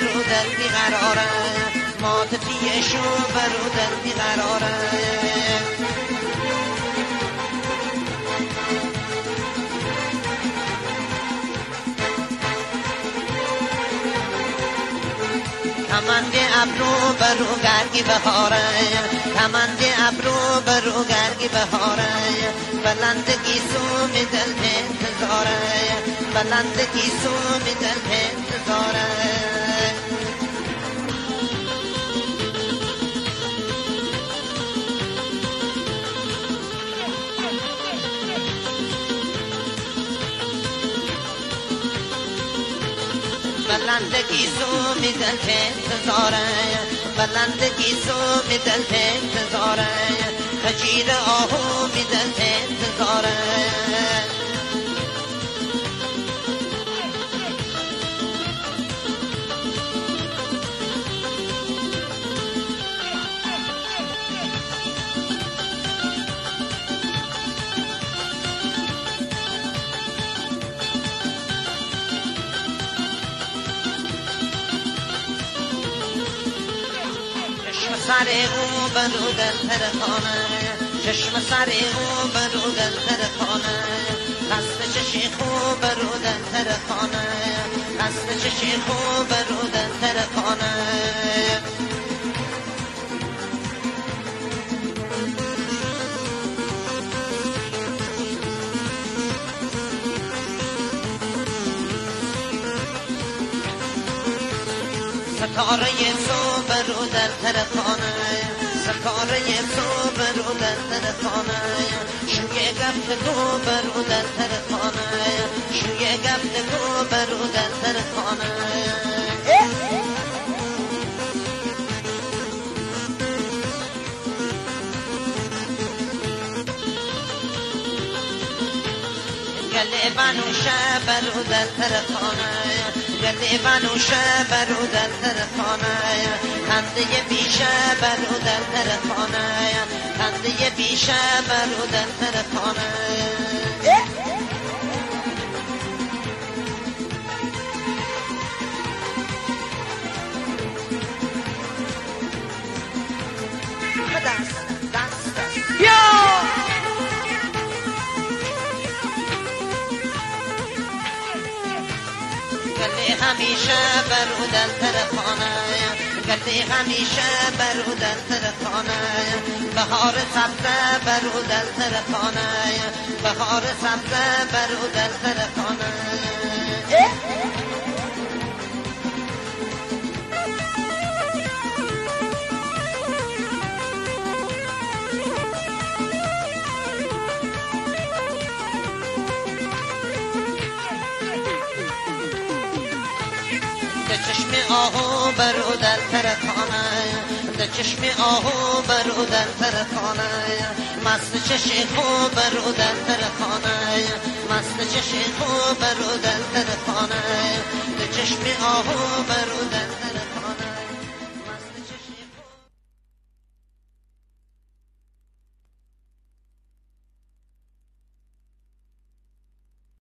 برو در بیقراره مات پیشو برو در بیقراره کمند ابرو برو گرگی بهاره کمند ابرو برو گرگی بهاره بلند گیسو می دل به انتظاره بلند گیسو می دل به انتظاره بلند گیسو می دل به انتظاره بلند گیسو می دل به انتظاره خجیر آهو می دل به انتظاره سر او برو در ترخانه چشم سر او برو در ترخانه خسته چشی خوب برو در ترخانه خسته چشی خوب برو در ترخانه ستاره تو برو در ترخانه ستاره تو برو در ترخانه شوی گفت تو برو در ترخانه شوی گفت تو برو در ترخانه گله بنوشه برو در ترخانه گله بنوشه برو در ترخانه خنده بیشه برو در ترخانه خنده بیشه برو در ترخانه گله همیشه برو در ترخانه گله همیشه برو در ترخانه بهار سبزه برو در ترخانه بهار سبزه برو در ترخانه چشم آهو برو در ترخانه در چشم آهو برو در ترخانه مست چشم خو برو در ترخانه مست چشم خو برو در ترخانه در چشم آهو برو در ترخانه